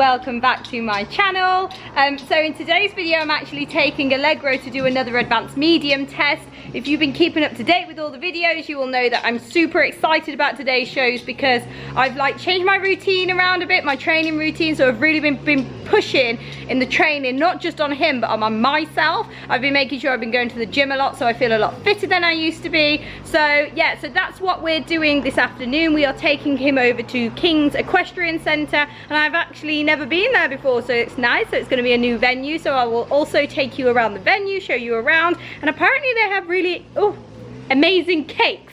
welcome back to my channel. So in today's video I'm actually taking Allegro to do another advanced medium test. If you've been keeping up to date with all the videos, you will know that I'm super excited about today's shows because I've like changed my routine around a bit, my training routine. So I've really been pushing in the training, not just on him but on myself. I've been making sure I've been going to the gym a lot, so I feel a lot fitter than I used to be. So yeah, so that's what we're doing this afternoon. We are taking him over to King's Equestrian Centre, and I've actually never been there before, so it's nice. So it's going to be a new venue, so I will also take you around the venue, show you around, and apparently they have really amazing cakes.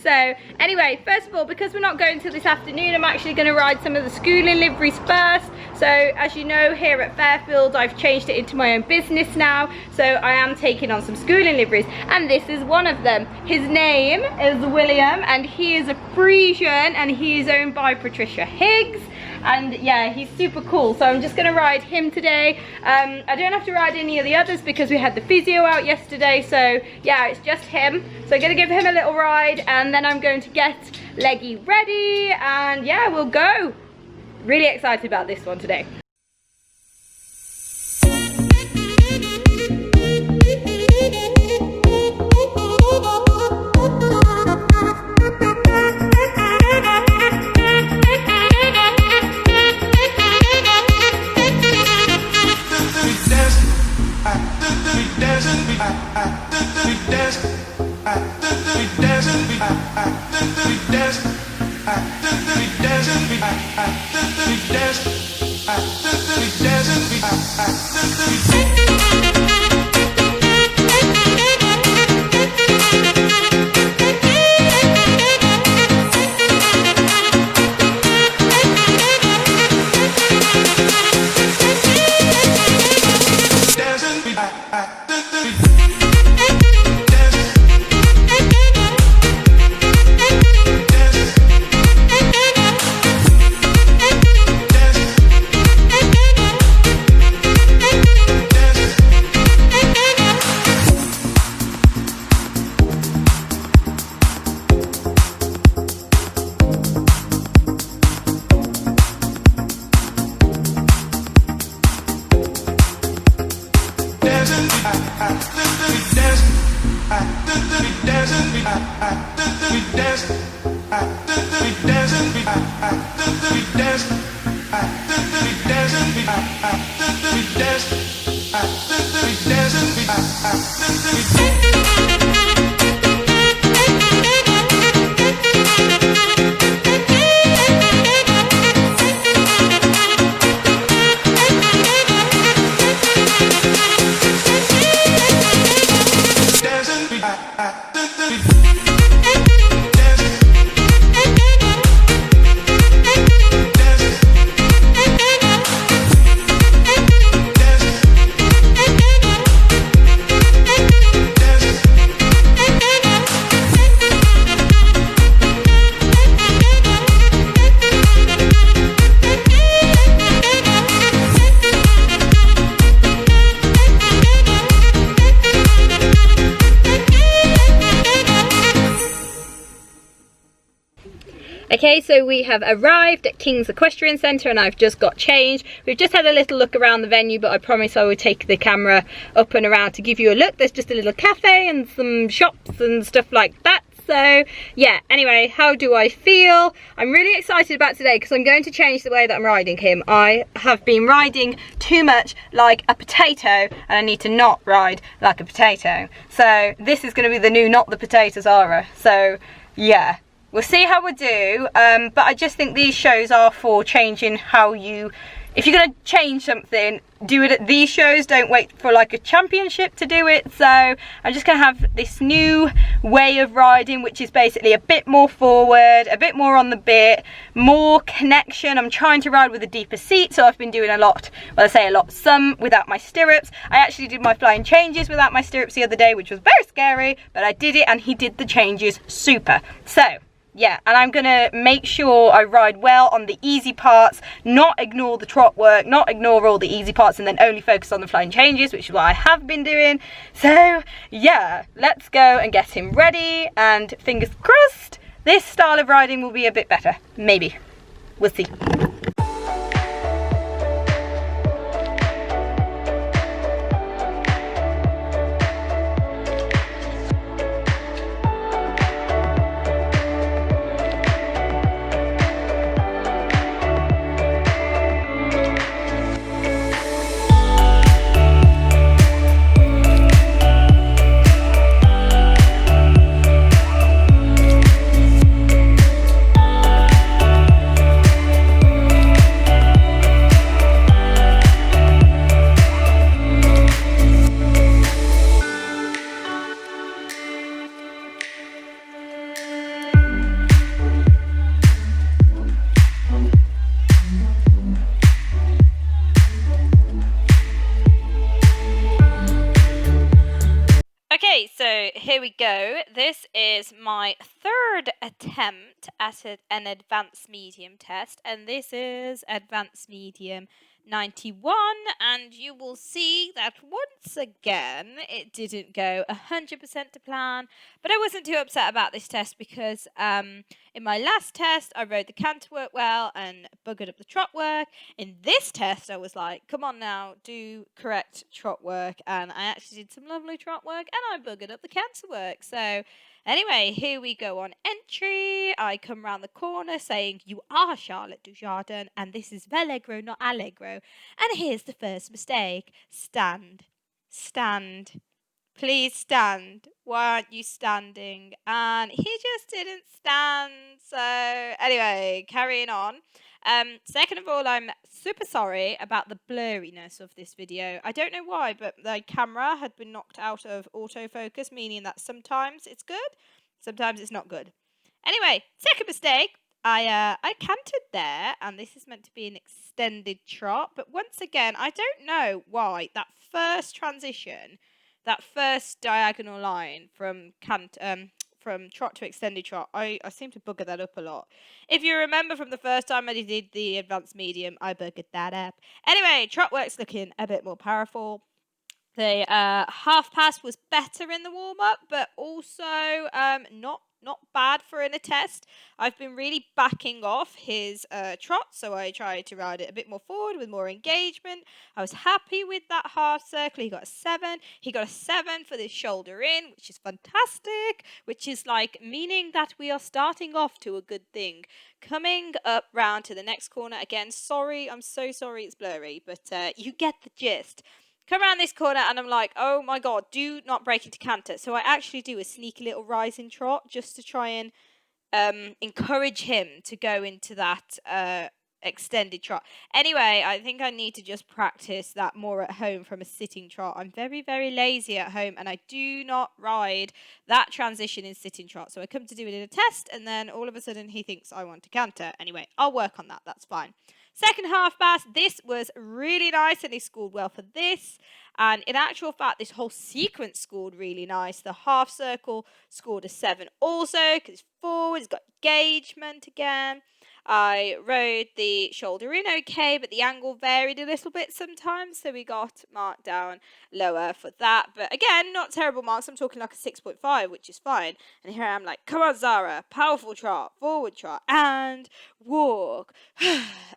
So anyway, first of all, because we're not going till this afternoon, I'm actually going to ride some of the schooling liveries first. So as you know, here at Fairfield I've changed it into my own business now, so I am taking on some schooling liveries, and this is one of them. His name is William and he is a Frisian and he is owned by Patricia Higgs. And yeah, he's super cool, so I'm just going to ride him today. I don't have to ride any of the others because we had the physio out yesterday, so yeah, it's just him. So I'm going to give him a little ride and then I'm going to get Leggy ready, and yeah, we'll go. Really excited about this one today. Okay, so we have arrived at King's Equestrian Centre and I've just got changed. We've just had a little look around the venue, but I promise I will take the camera up and around to give you a look. There's just a little cafe and some shops and stuff like that. So yeah, anyway, how do I feel? I'm really excited about today because I'm going to change the way that I'm riding him. I have been riding too much like a potato and I need to not ride like a potato. So this is going to be the new Not the Potato Zara. So yeah. We'll see how we do, but I just think these shows are for changing how you, if you're going to change something, do it at these shows. Don't wait for like a championship to do it. So I'm just going to have this new way of riding, which is basically a bit more forward, a bit more on the bit, more connection. I'm trying to ride with a deeper seat, so I've been doing a lot, well I say a lot, some without my stirrups. I actually did my flying changes without my stirrups the other day, which was very scary, but I did it and he did the changes super. So yeah, and I'm gonna make sure I ride well on the easy parts, not ignore the trot work, not ignore all the easy parts, and then only focus on the flying changes, which is what I have been doing. So yeah, let's go and get him ready, and fingers crossed this style of riding will be a bit better. Maybe. We'll see. So here we go. This is my third attempt at an advanced medium test, and this is advanced medium 91, and you will see that once again it didn't go 100% to plan, but I wasn't too upset about this test because in my last test I rode the canter work well and buggered up the trot work. In this test I was like, come on now, do correct trot work, and I actually did some lovely trot work and I buggered up the canter work. So anyway, here we go on entry. I come round the corner saying, you are Charlotte Dujardin, and this is Vellegro, not Allegro. And here's the first mistake. Stand. Stand. Please stand. Why aren't you standing? And he just didn't stand. So anyway, carrying on. Second of all, I'm super sorry about the blurriness of this video. I don't know why, but the camera had been knocked out of autofocus, meaning that sometimes it's good, sometimes it's not good. Anyway, second mistake. I cantered there, and this is meant to be an extended trot, but once again, I don't know why that first transition, that first diagonal line from trot to extended trot, I seem to bugger that up a lot. If you remember from the first time I did the advanced medium, I buggered that up. Anyway, trot work's looking a bit more powerful. The half pass was better in the warm-up, but also not bad for in a test. I've been really backing off his trot, so I tried to ride it a bit more forward with more engagement. I was happy with that half circle. He got a 7. He got a 7 for the shoulder in, which is fantastic, which is like meaning that we are starting off to a good thing. Coming up round to the next corner again. Sorry, I'm so sorry it's blurry, but you get the gist. Come around this corner and I'm like, oh my god, do not break into canter. So I actually do a sneaky little rising trot just to try and encourage him to go into that extended trot. Anyway, I think I need to just practice that more at home from a sitting trot. I'm very, very lazy at home and I do not ride that transition in sitting trot. So I come to do it in a test and then all of a sudden he thinks I want to canter. Anyway, I'll work on that. That's fine. Second half pass, this was really nice and he scored well for this. And in actual fact, this whole sequence scored really nice. The half circle scored a 7 also because it's forward, it's got engagement again. I rode the shoulder in okay, but the angle varied a little bit sometimes, so we got marked down lower for that. But again, not terrible marks. I'm talking like a 6.5, which is fine. And here I am like, come on, Zara, powerful trot, forward trot, and walk.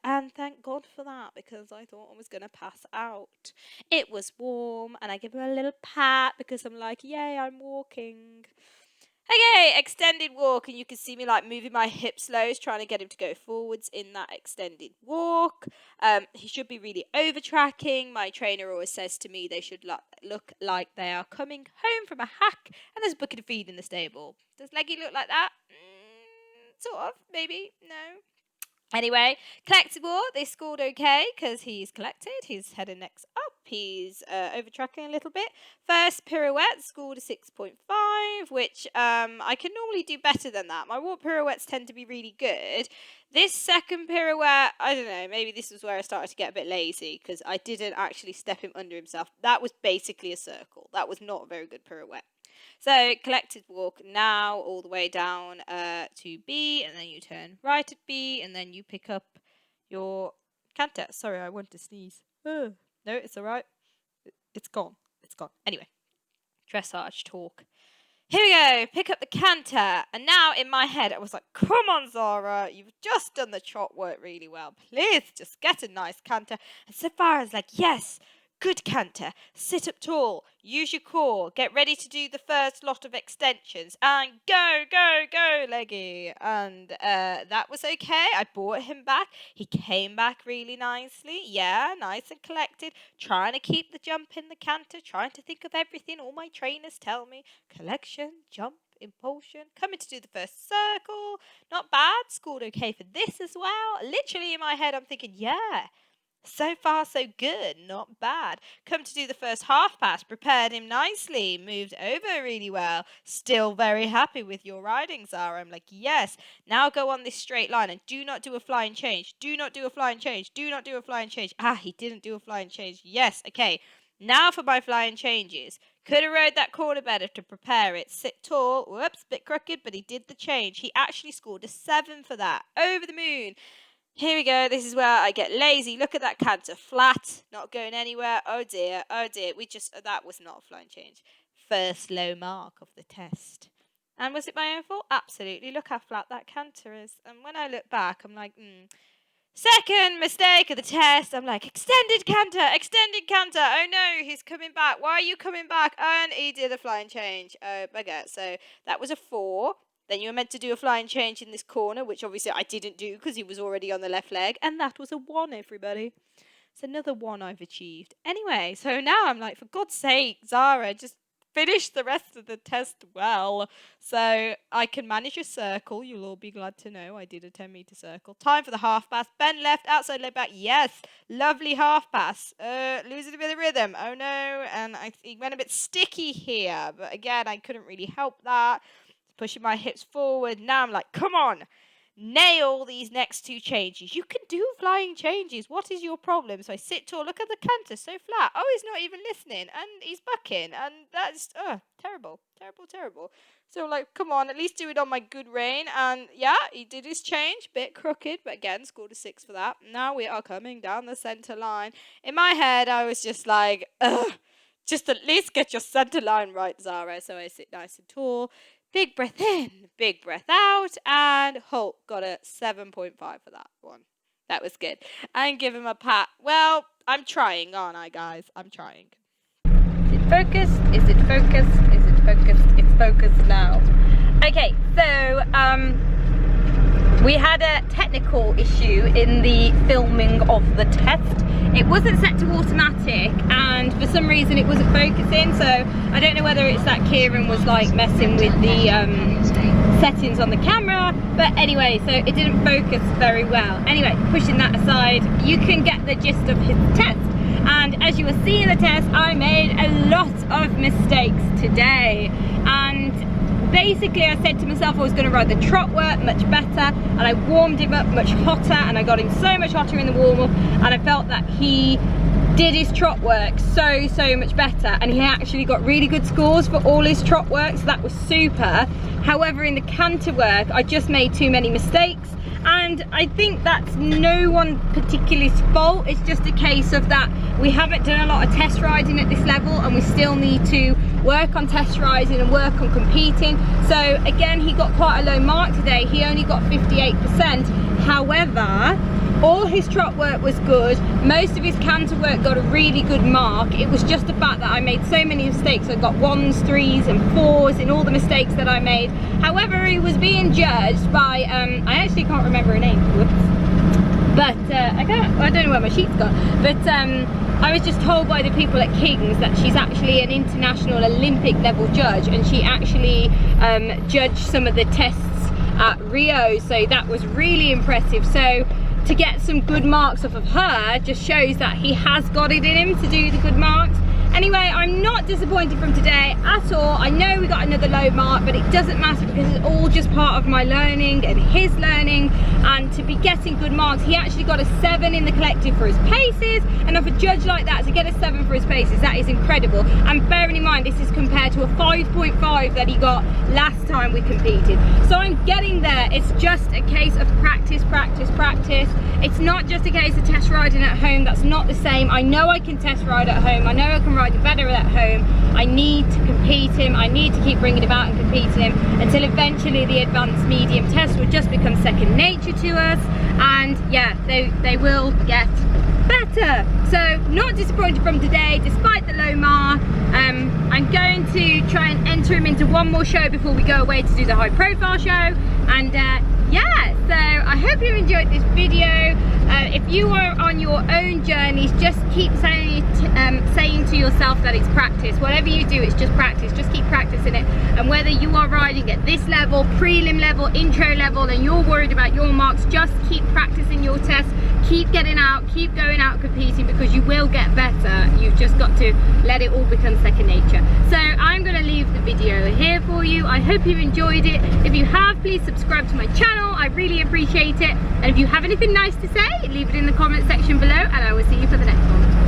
And thank God for that, because I thought I was going to pass out. It was warm, and I give him a little pat because I'm like, yay, I'm walking. Okay, extended walk, and you can see me like moving my hips low, trying to get him to go forwards in that extended walk. He should be really over tracking. My trainer always says to me they should look like they are coming home from a hack and there's a bucket of feed in the stable. Does Leggy look like that? Sort of, maybe, no. Anyway, collected walk, they scored okay because he's collected, his head and neck's up, he's over tracking a little bit. First pirouette scored a 6.5, which I can normally do better than that. My walk pirouettes tend to be really good. This second pirouette, I don't know, maybe this was where I started to get a bit lazy because I didn't actually step him under himself. That was basically a circle. That was not a very good pirouette. So collected walk now all the way down to B, and then you turn right at B, and then you pick up your canter. Sorry, I want to sneeze. No, it's all right. It's gone. It's gone. Anyway, dressage talk. Here we go, pick up the canter. And now in my head, I was like, come on, Zara, you've just done the trot work really well. Please just get a nice canter. And so far as like, yes, good canter, sit up tall, use your core, get ready to do the first lot of extensions, and go, go, go, Leggy. And that was okay. I brought him back. He came back really nicely. Yeah, nice and collected, trying to keep the jump in the canter, trying to think of everything all my trainers tell me. Collection, jump, impulsion, coming to do the first circle. Not bad, scored okay for this as well. Literally in my head, I'm thinking, yeah, so far, so good. Not bad. Come to do the first half pass. Prepared him nicely. Moved over really well. Still very happy with your riding, Zara. I'm like, yes. Now go on this straight line and do not do a flying change. Do not do a flying change. Do not do a flying change. Ah, he didn't do a flying change. Yes. Okay. Now for my flying changes. Could have rode that corner better to prepare it. Sit tall. Whoops, bit crooked, but he did the change. He actually scored a 7 for that. Over the moon. Here we go. This is where I get lazy. Look at that canter. Flat. Not going anywhere. Oh dear. Oh dear. That was not a flying change. First low mark of the test. And was it my own fault? Absolutely. Look how flat that canter is. And when I look back, I'm like, Second mistake of the test. I'm like, extended canter. Oh no, he's coming back. Why are you coming back? And he did a flying change. Oh, bugger. So that was a 4. Then you were meant to do a flying change in this corner, which obviously I didn't do because he was already on the left leg. And that was a 1, everybody. It's another 1 I've achieved. Anyway, so now I'm like, for God's sake, Zara, just finish the rest of the test well. So I can manage a circle. You'll all be glad to know I did a 10-meter circle. Time for the half pass. Bend left, outside leg back. Yes, lovely half pass. Losing a bit of rhythm. Oh no, and he went a bit sticky here. But again, I couldn't really help that. Pushing my hips forward. Now I'm like, come on. Nail these next 2 changes. You can do flying changes. What is your problem? So I sit tall. Look at the canter. So flat. Oh, he's not even listening. And he's bucking. And that's terrible. Terrible. So I'm like, come on. At least do it on my good rein. And yeah, he did his change. Bit crooked. But again, scored a 6 for that. Now we are coming down the centre line. In my head, I was just like, just at least get your centre line right, Zara. So I sit nice and tall. Big breath in, big breath out, and halt. Got a 7.5 for that one. That was good. And give him a pat. Well, I'm trying, aren't I, guys? I'm trying. Is it focused? Is it focused? Is it focused? It's focused now. Okay, so we had a technical issue in the filming of the test. It wasn't set to automatic, and for some reason it wasn't focusing, so I don't know whether it's that Kieran was like messing with the settings on the camera, but anyway, so it didn't focus very well. Anyway, pushing that aside, you can get the gist of his test. And as you will see in the test, I made a lot of mistakes today, and basically I said to myself I was going to ride the trot work much better, and I warmed him up much hotter, and I got him so much hotter in the warm-up, and I felt that he did his trot work so much better, and he actually got really good scores for all his trot work, so that was super. However, in the canter work I just made too many mistakes, and I think that's no one particularly fault. It's just a case of that we haven't done a lot of test riding at this level, and we still need to work on test riding and work on competing. So again, he got quite a low mark today. He only got 58%. However, all his trot work was good. Most of his canter work got a really good mark. It was just the fact that I made so many mistakes. I got 1s, 3s and 4s in all the mistakes that I made. However, he was being judged by, I actually can't remember her name. Whoops. But I don't know where my sheet's gone. But I was just told by the people at King's that she's actually an international Olympic level judge, and she actually judged some of the tests at Rio, so that was really impressive. So to get some good marks off of her just shows that he has got it in him to do the good marks. Anyway, I'm not disappointed from today at all. I know we got another low mark, but it doesn't matter because it's all just part of my learning and his learning, and to be getting good marks. He actually got a 7 in the collective for his paces, and of a judge like that to get a 7 for his paces, that is incredible. And bearing in mind this is compared to a 5.5 that he got last time we competed. So I'm getting there. It's just a case of practice. It's not just a case of test riding at home. That's not the same. I know I can test ride at home. I know I can ride better at home. I need to compete him. I need to keep bringing him out and competing him until eventually the advanced medium test will just become second nature to us, and yeah, they will get better. So not disappointed from today despite the low mark. I'm going to try and enter him into one more show before we go away to do the high profile show, and yeah, so I hope you enjoyed this video. If you are on your own journeys, just keep saying to yourself that it's practice. Whatever you do, it's just practice. Just keep practicing it. And whether you are riding at this level, prelim level, intro level, and you're worried about your marks, just keep practicing your tests. Keep getting out, keep going out competing, because you will get better. You've just got to let it all become second nature. So I'm going to leave the video here for you. I hope you enjoyed it. If you have, please subscribe to my channel. I really appreciate it. And if you have anything nice to say, leave it in the comment section below, and I will see you for the next one.